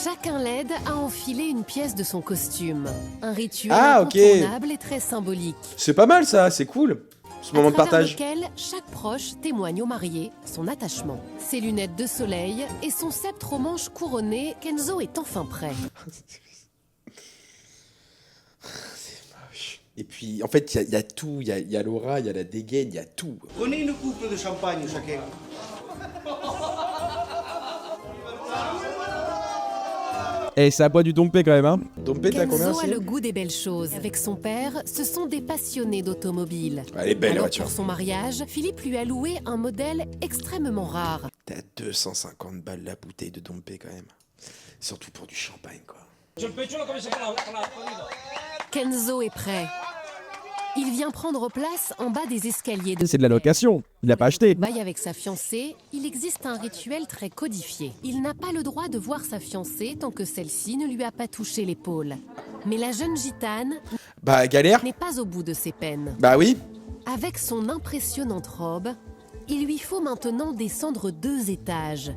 Chacun l'aide à enfiler une pièce de son costume. Un rituel Ah, ok. incontournable et très symbolique. C'est pas mal, ça, c'est cool. Ce moment de À travers partage. lequel chaque proche témoigne au marié son attachement. Ses lunettes de soleil et son sceptre aux manches couronnées, Kenzo est enfin prêt. Et puis, en fait, il y a tout. Il y a l'aura, il y a la dégaine, il y a tout. Prenez une coupe de champagne chacun. Et ça boit du dompé quand même, hein. Dompé, t'as combien, Kenzo a c'est le goût des belles choses. Avec son père, ce sont des passionnés d'automobile. Elle est belle, la Alors, voiture. pour son mariage, Philippe lui a loué un modèle extrêmement rare. T'as 250 balles la bouteille de dompé, quand même. Surtout pour du champagne, quoi. Kenzo est prêt. Il vient prendre place en bas des escaliers de C'est de la location. Il l'a pas acheté. bail avec sa fiancée. Il existe un rituel très codifié. Il n'a pas le droit de voir sa fiancée tant que celle-ci ne lui a pas touché l'épaule. Mais la jeune gitane Bah, galère. n'est pas au bout de ses peines. Bah oui. Avec son impressionnante robe, il lui faut maintenant descendre 2 étages.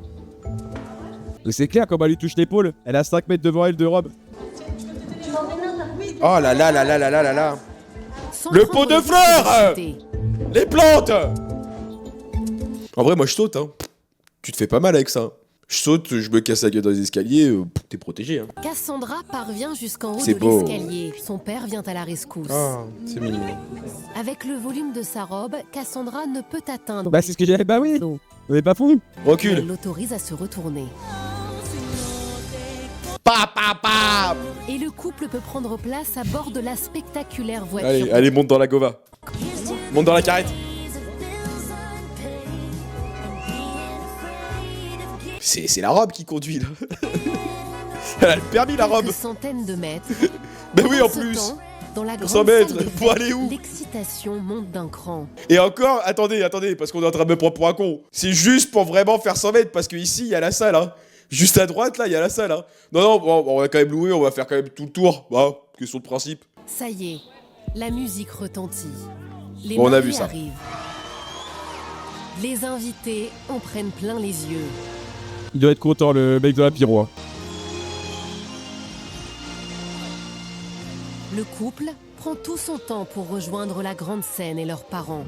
C'est clair, quand elle lui touche l'épaule, elle a 5 mètres devant elle de robe. Oh là là là là là là là là. Sans Le prendre pot de risque fleurs chuter. Les plantes. En vrai, moi, je saute, hein. Tu te fais pas mal avec ça. Je saute, je me casse la gueule dans les escaliers, t'es protégé, hein. Cassandra parvient jusqu'en haut C'est de beau. l'escalier. Son père vient à la rescousse. Ah, c'est mignon. Avec le volume de sa robe, Cassandra ne peut atteindre. Bah, c'est ce que j'ai. Bah oui. On est pas fou. Elle Recule. l'autorise à se retourner. Pa, pa, pa. Et le couple peut prendre place à bord de la spectaculaire voiture. Allez, allez, monte dans la gova. Monte dans la carrette. C'est la robe qui conduit, là. Elle a le permis, la robe. Quelques centaines de mètres. Bah oui, en Pendant ce plus. temps, dans la 100 grande mètres, salle des pour fêtes, aller où? L'excitation monte d'un cran. Et encore, attendez, parce qu'on est en train de me prendre pour un con. C'est juste pour vraiment faire 100 mètres, parce que ici, il y a la salle, hein. Juste à droite, là, il y a la salle, hein. Non, bon, on va quand même louer, on va faire quand même tout le tour. Bah, question de principe. Ça y est, la musique retentit. Les Bon, on a mariés vu ça. arrivent. Les invités en prennent plein les yeux. Il doit être content, le mec de la pyro. Hein. Le couple prend tout son temps pour rejoindre la grande scène et leurs parents.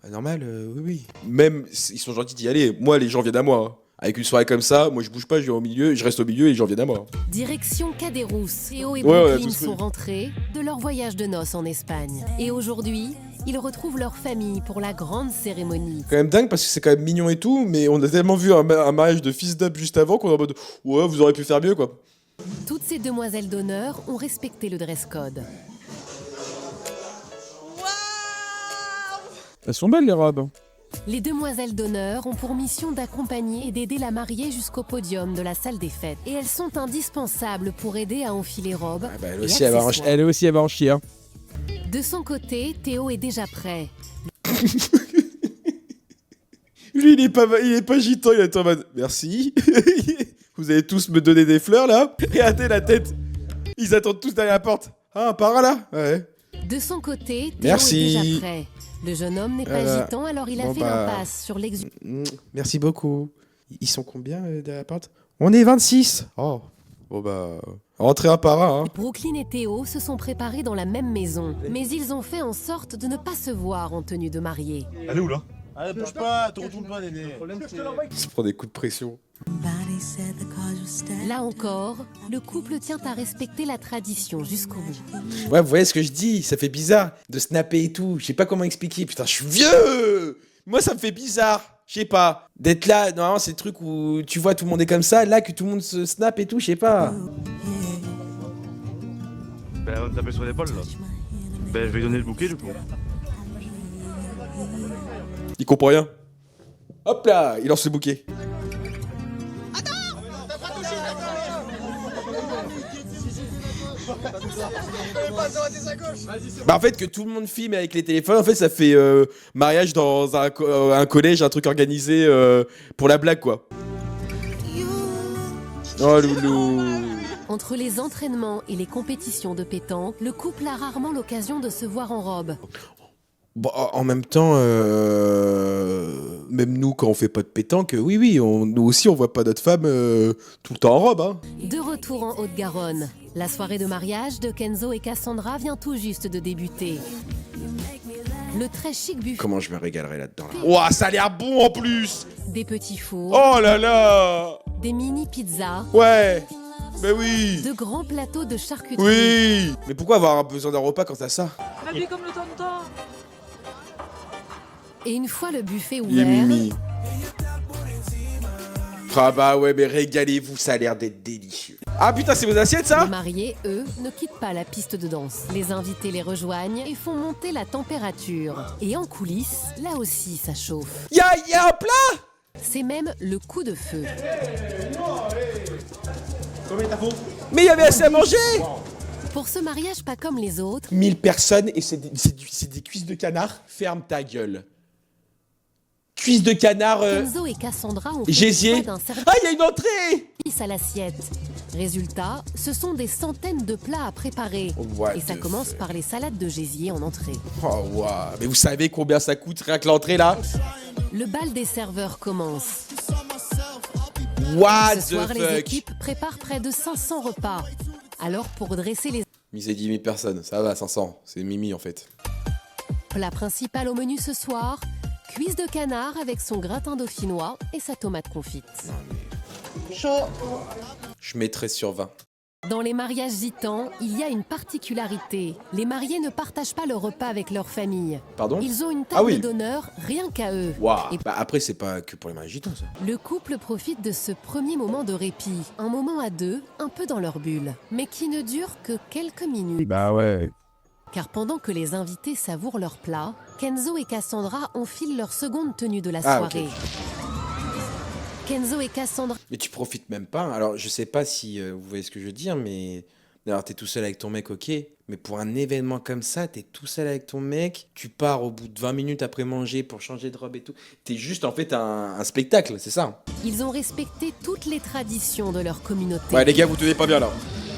Bah, normal, oui, oui. Même, ils sont gentils d'y aller. Moi, les gens viennent à moi, hein. Avec une soirée comme ça, moi je bouge pas, je viens au milieu, je reste au milieu et les gens viennent à moi. Direction Caderousse. Théo et Ouais, on a Brooklyn tous cru. sont rentrés de leur voyage de noces en Espagne. Et aujourd'hui, ils retrouvent leur famille pour la grande cérémonie. Quand même dingue parce que c'est quand même mignon et tout, mais on a tellement vu un mariage de fils d'up juste avant qu'on est en mode ouais, vous aurez pu faire mieux, quoi. Toutes ces demoiselles d'honneur ont respecté le dress code. Elles sont belles, les robes. Les demoiselles d'honneur ont pour mission d'accompagner et d'aider la mariée jusqu'au podium de la salle des fêtes. Et elles sont indispensables pour aider à enfiler robe. Ah bah, elle et aussi, elle va en accessoires. Elle aussi, elle va en chier. Hein. De son côté, Théo est déjà prêt. Lui, il est pas gitan, il est en mode merci. Vous allez tous me donner des fleurs là. Regardez la tête. Ils attendent tous derrière la porte. Ah, par là. Ouais. De son côté, Théo Merci. est déjà prêt. Le jeune homme n'est pas gitan, alors il a Bon, fait bah, l'impasse sur l'ex... Merci beaucoup. Ils sont combien derrière la porte? On est 26. Oh. Bon bah, rentrez un par un. Hein. Brooklyn et Théo se sont préparés dans la même maison, mais ils ont fait en sorte de ne pas se voir en tenue de mariée. Elle est où là? Allez, bouge pas, te retourne pas, Néné. Il se prend des coups de pression. Là encore, le couple tient à respecter la tradition jusqu'au bout. Ouais, vous voyez ce que je dis? Ça fait bizarre de snapper et tout. Je sais pas comment expliquer. Putain, je suis vieux. Moi, ça me fait bizarre. Je sais pas. D'être là, normalement, c'est le truc où tu vois tout le monde est comme ça. Là, que tout le monde se snap et tout, je sais pas. Ben, on t'appelle sur l'épaule là. Ben, je vais lui donner le bouquet du coup. Il comprend rien. Hop là, il lance le bouquet. Bah en fait que tout le monde filme avec les téléphones, en fait ça fait mariage dans un collège, un truc organisé pour la blague quoi. Oh loulou. Entre les entraînements et les compétitions de pétanque, le couple a rarement l'occasion de se voir en robe. Bon, en même temps, même nous quand on fait pas de pétanque, oui, nous aussi on voit pas notre femme tout le temps en robe. Hein. De retour en Haute-Garonne, la soirée de mariage de Kenzo et Cassandra vient tout juste de débuter. Le très chic buffet. Comment je me régalerai là-dedans là. Ouah, ça a l'air bon en plus. Des petits fours. Oh là là. Des mini pizzas. Ouais. Mais oui. De grands plateaux de charcuterie. Oui. Mais pourquoi avoir besoin d'un repas quand t'as ça? Habillé comme le tonton. Et une fois le buffet Il est ouvert, mimi. Ah bah ouais, mais régalez-vous, ça a l'air d'être délicieux. Ah putain, c'est vos assiettes ça? les mariés, eux, ne quittent pas la piste de danse. Les invités les rejoignent et font monter la température. Et en coulisses, là aussi, ça chauffe. Y'a un plat? C'est même le coup de feu. Mais il y avait assez à manger. Pour ce mariage pas comme les autres, 1000 personnes et c'est des cuisses de canard. Ferme ta gueule. Cuisses de canard. Kenzo et Cassandra ont fait Gésier. le choix d'un service Ah, il y a une entrée. à l'assiette. Résultat, ce sont des centaines de plats à préparer. What Et ça the commence fuck. par les salades de gésier en entrée. Oh waouh. Mais vous savez combien ça coûte rien que l'entrée là? Le bal des serveurs commence. What Ce soir, the les fuck? équipes préparent près de 500 repas. Alors, pour dresser les Misé 10 000 personnes, ça va, 500. C'est Mimi en fait. plats principaux au menu ce soir, cuisse de canard avec son gratin dauphinois et sa tomate confite. Je mets 13 sur 20. Dans les mariages gitans, il y a une particularité. Les mariés ne partagent pas le repas avec leur famille. Pardon? Ils ont une Ah table oui. d'honneur rien qu'à eux. Waouh. Et Bah après, c'est pas que pour les mariés gitans ça. le couple profite de ce premier moment de répit, un moment à deux, un peu dans leur bulle, mais qui ne dure que quelques minutes. Bah ouais. Car pendant que les invités savourent leur plat, Kenzo et Cassandra enfilent leur seconde tenue de la Ah, soirée. ok. Kenzo et Cassandra Mais tu profites même pas. Alors, je sais pas si vous voyez ce que je veux dire, mais. Alors, t'es tout seul avec ton mec, ok. Mais pour un événement comme ça, t'es tout seul avec ton mec. Tu pars au bout de 20 minutes après manger pour changer de robe et tout. T'es juste en fait un spectacle, c'est ça? Ils ont respecté toutes les traditions de leur communauté. Ouais, les gars, vous tenez pas bien là.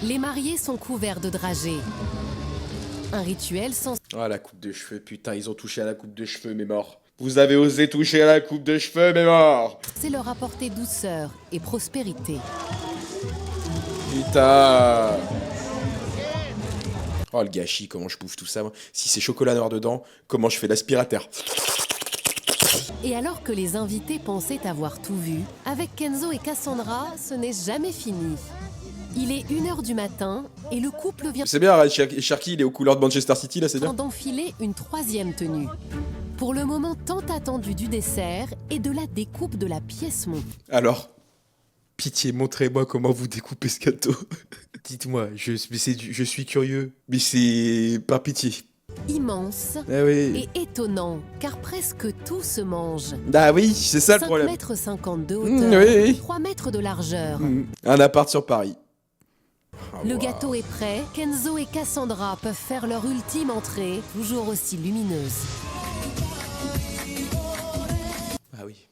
Les mariés sont couverts de dragées. Un rituel sans... Ah, la coupe de cheveux, putain, ils ont touché à la coupe de cheveux, mais mort. Vous avez osé toucher à la coupe de cheveux, mais mort. C'est leur apporter douceur et prospérité. Putain. Oh, le gâchis, comment je bouffe tout ça, moi. Si c'est chocolat noir dedans, comment je fais l'aspirateur? Et alors que les invités pensaient avoir tout vu, avec Kenzo et Cassandra, ce n'est jamais fini. Il est 1h du matin et le couple vient C'est bien, Sharky, il est aux couleurs de Manchester City, là, c'est bien. d'enfiler une troisième tenue. Pour le moment tant attendu du dessert et de la découpe de la pièce montée. Alors, pitié, montrez-moi comment vous découpez ce gâteau. Dites-moi, je suis curieux, mais c'est par pitié. Immense Ah oui. et étonnant, car presque tout se mange. Ah oui, c'est ça le 5 problème. mètres 50 de Mmh, hauteur, oui. 3 mètres de largeur. Un appart sur Paris. Le gâteau est prêt, Kenzo et Cassandra peuvent faire leur ultime entrée, toujours aussi lumineuse. Ah oui.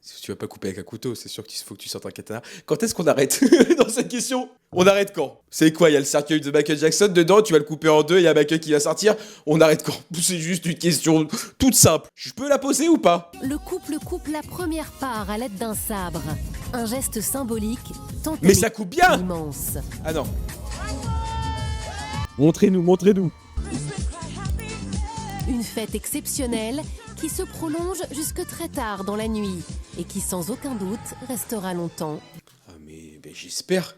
Si tu vas pas couper avec un couteau, c'est sûr qu'il faut que tu sortes un katana. Quand est-ce qu'on arrête dans cette question? On arrête quand? C'est quoi? Il y a le cercueil de Michael Jackson dedans, tu vas le couper en deux, il y a Michael qui va sortir. On arrête quand? C'est juste une question toute simple. Je peux la poser ou pas? Le couple coupe la première part à l'aide d'un sabre. Un geste symbolique, tant Mais ça coupe bien! immense. Ah non. Montrez-nous, montrez-nous. Une fête exceptionnelle qui se prolonge jusque très tard dans la nuit et qui sans aucun doute restera longtemps. Ah mais j'espère.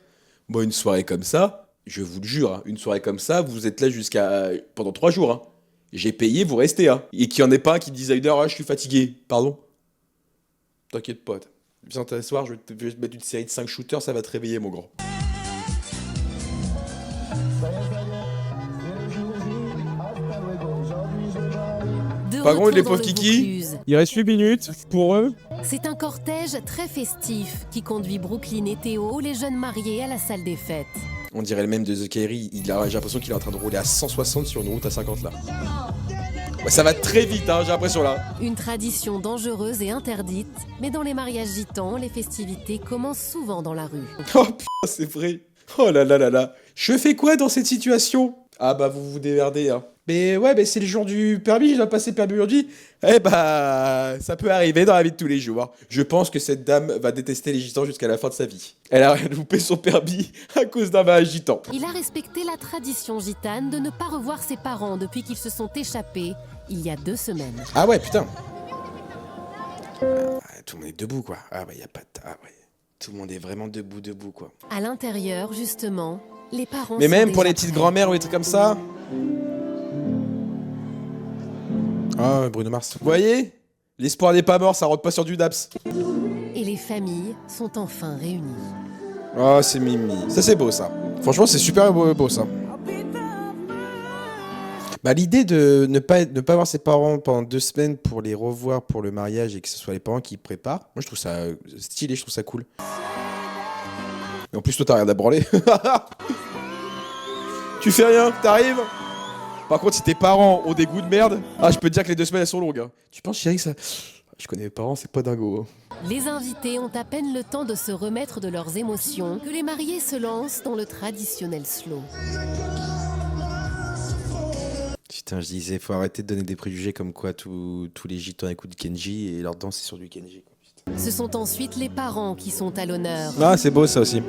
Moi, une soirée comme ça, je vous le jure, hein, une soirée comme ça, vous êtes là jusqu'à pendant 3 jours. Hein. J'ai payé, vous restez. Hein. Et qu'il n'y en ait pas un qui me dise à 1h, ah, je suis fatigué. Pardon? T'inquiète pas. Viens t'asseoir, je vais te mettre une série de 5 shooters, ça va te réveiller, mon grand. De Pas grand, retour les dans pauvres le kikis. Vaucluse, Il reste 8 minutes pour eux. c'est un cortège très festif qui conduit Brooklyn et Théo, les jeunes mariés, à la salle des fêtes. On dirait le même de The Kyrie, j'ai l'impression qu'il est en train de rouler à 160 sur une route à 50 là. Ouais, ça va très vite, hein, j'ai l'impression là. Une tradition dangereuse et interdite, mais dans les mariages gitans, les festivités commencent souvent dans la rue. Oh putain, c'est vrai. Oh là là là là. Je fais quoi dans cette situation? Ah bah vous vous démerdez, hein. Mais ouais, c'est le jour du permis, je dois passer le permis aujourd'hui. Eh bah, ça peut arriver dans la vie de tous les jours. Je pense que cette dame va détester les gitans jusqu'à la fin de sa vie. Elle a loupé son permis à cause d'un mariage gitan. Il a respecté la tradition gitane de ne pas revoir ses parents depuis qu'ils se sont échappés il y a 2 semaines. Ah ouais, putain. Tout le monde est debout, quoi. Ah ouais, y a pas de... Ah ouais. Tout le monde est vraiment debout, quoi. À l'intérieur, justement, les parents Mais sont même pour déjà les petites prêts. grand-mères ou des trucs comme ça. Ah, Bruno Mars. Vous voyez? L'espoir n'est pas mort, ça rentre pas sur du naps. Et les familles sont enfin réunies. Oh, c'est Mimi. Ça, c'est beau, ça. Franchement, c'est super beau, ça. Bah, l'idée de ne pas voir ses parents pendant 2 semaines pour les revoir pour le mariage et que ce soit les parents qui préparent, moi, je trouve ça stylé, je trouve ça cool. Et en plus, toi, t'as rien à branler. Tu fais rien, t'arrives. Par contre, si tes parents ont des goûts de merde, ah, je peux te dire que les 2 semaines, elles sont longues. Hein. Tu penses, chérie, ça... Je connais mes parents, c'est pas dingo. Hein. Les invités ont à peine le temps de se remettre de leurs émotions que les mariés se lancent dans le traditionnel slow. Putain, je disais, faut arrêter de donner des préjugés comme quoi tous les gitans écoutent Kenji et leur danse c'est sur du Kenji. Ce sont ensuite les parents qui sont à l'honneur. Ah, c'est beau ça aussi.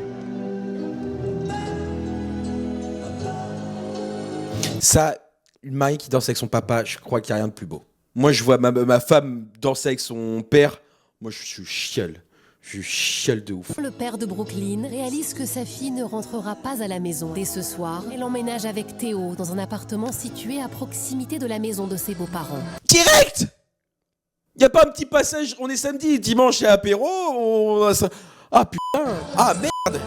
Ça, une mariée qui danse avec son papa, je crois qu'il n'y a rien de plus beau. Moi, je vois ma femme danser avec son père. Moi, je chiale. Je chiale de ouf. Le père de Brooklyn réalise que sa fille ne rentrera pas à la maison. Dès ce soir, elle emménage avec Théo dans un appartement situé à proximité de la maison de ses beaux-parents. Direct! Y a pas un petit passage, on est samedi, dimanche et apéro, Ah putain! Ah merde!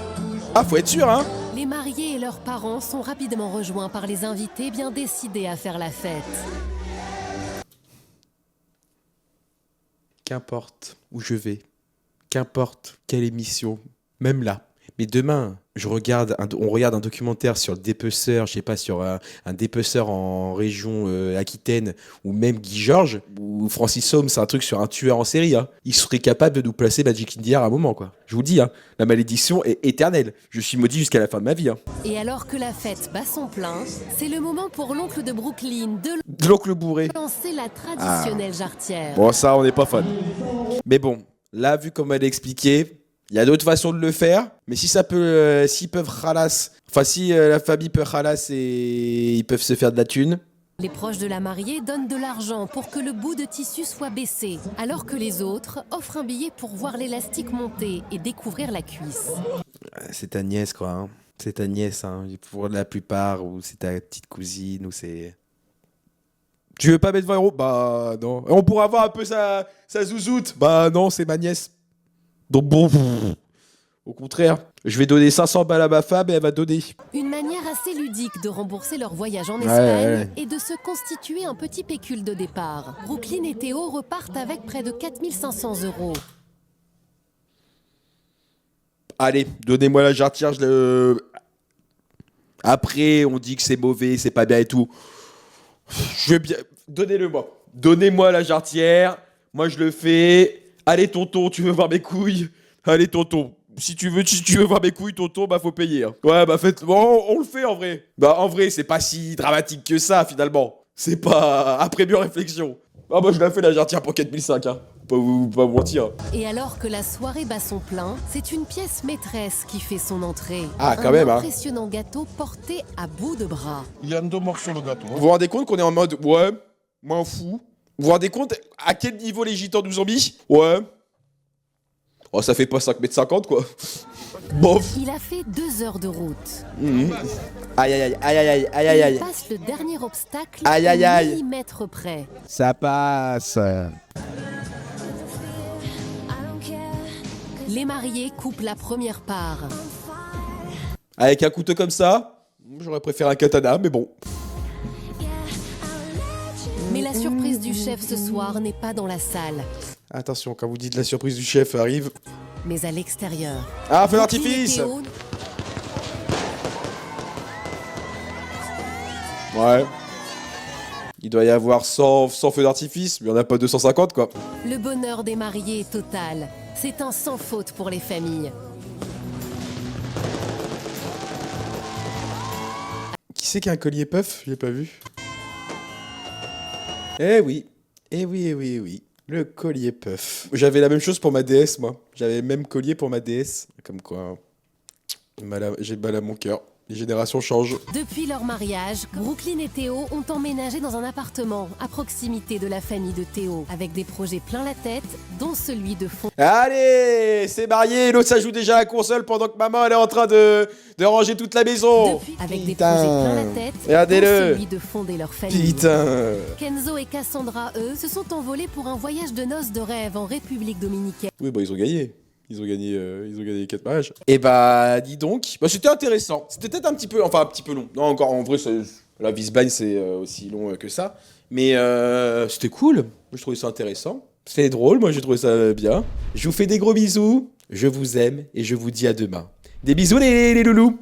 Ah, faut être sûr, hein! Les mariés et leurs parents sont rapidement rejoints par les invités bien décidés à faire la fête. Qu'importe où je vais, qu'importe quelle émission, même là. Mais demain, on regarde un documentaire sur le dépeceur, je sais pas, sur un dépeceur en région Aquitaine, ou même Guy Georges, ou Francis Saume, c'est un truc sur un tueur en série. Hein. Il serait capable de nous placer Magic India à un moment, quoi. Je vous le dis, hein, la malédiction est éternelle. Je suis maudit jusqu'à la fin de ma vie. Hein. Et alors que la fête bat son plein, c'est le moment pour l'oncle de Brooklyn de L'oncle bourré. lancer la traditionnelle jarretière. Bon, ça, on n'est pas fan. Mais bon, là, vu comme elle a expliqué, il y a d'autres façons de le faire, mais si ça peut, s'ils peuvent ralasse, enfin si la famille peut ralasse et ils peuvent se faire de la thune. Les proches de la mariée donnent de l'argent pour que le bout de tissu soit baissé, alors que les autres offrent un billet pour voir l'élastique monter et découvrir la cuisse. C'est ta nièce, quoi. Hein. C'est ta nièce, hein. Pour la plupart, ou c'est ta petite cousine, ou c'est... Tu veux pas mettre 20 €? Bah non. On pourra avoir un peu sa zouzoute? Bah non, c'est ma nièce. Donc bon, au contraire, je vais donner 500 balles à ma femme et elle va donner. Une manière assez ludique de rembourser leur voyage en Espagne et de se constituer un petit pécule de départ. Brooklyn et Théo repartent avec près de 4 500 €. Allez, donnez-moi la jarretière, Après, on dit que c'est mauvais, c'est pas bien et tout. Je veux bien... Donnez-le-moi. Donnez-moi la jarretière. Moi, je le fais. Allez, tonton, tu veux voir mes couilles? Allez, tonton. Si tu veux voir mes couilles, tonton, bah faut payer. Hein. Ouais, bah faites... Bon, on le fait en vrai. Bah en vrai, c'est pas si dramatique que ça, finalement. C'est pas... Après mieux réflexion. Ah bah je la fais la jarretière pour 4005, hein. Pas vous mentir. Et alors que la soirée bat son plein, c'est une pièce maîtresse qui fait son entrée. Ah, quand même, Un hein. impressionnant gâteau porté à bout de bras. Il y a 2 morts sur le gâteau. Vous vous rendez compte qu'on est en mode... Ouais, m'en fous. Vous vous rendez compte à quel niveau les gitans nous ont mis? Ouais. Oh, ça fait pas 5,50 m quoi. Bof. Il a fait 2 heures de route. Aïe aïe aïe aïe aïe aïe aïe aïe. Il passe le dernier obstacle Aïe, aïe, aïe. au millimètre près. Ça passe. Les mariés coupent la première part. Avec un couteau comme ça, j'aurais préféré un katana, mais bon. Mais la surprise du chef ce soir n'est pas dans la salle, Attention, quand vous dites la surprise du chef arrive. mais à l'extérieur. Ah, feu Brooklyn et d'artifice. Théo Ouais. Il doit y avoir 100 feux d'artifice, mais il n'y en a pas 250 quoi. Le bonheur des mariés est total. C'est un sans faute pour les familles. Qui c'est qui a un collier puff? Je l'ai pas vu. Eh oui. Eh oui, eh oui, eh oui. Le collier puff. J'avais la même chose pour ma DS, moi. J'avais le même collier pour ma DS. Comme quoi, j'ai mal à mon cœur. Les générations changent. Depuis leur mariage, Brooklyn et Théo ont emménagé dans un appartement à proximité de la famille de Théo, avec des projets plein la tête, dont celui de fond. Allez, c'est marié. L'autre, ça joue déjà à la console pendant que maman, elle est en train de ranger toute la maison. Avec des projets plein la tête, Regardez-le. dont celui de fonder leur famille. Putain. Kenzo et Cassandra, eux, se sont envolés pour un voyage de noces de rêve en République dominicaine. Oui, bah ils ont gagné. Ils ont gagné les 4 mariages. Et bah, dis donc, bah, c'était intéressant. C'était peut-être un petit peu long. Non, encore, en vrai, la Wiesbaden, c'est aussi long que ça. Mais c'était cool. Moi, je trouvais ça intéressant. C'était drôle, moi, j'ai trouvé ça bien. Je vous fais des gros bisous. Je vous aime et je vous dis à demain. Des bisous, les loulous.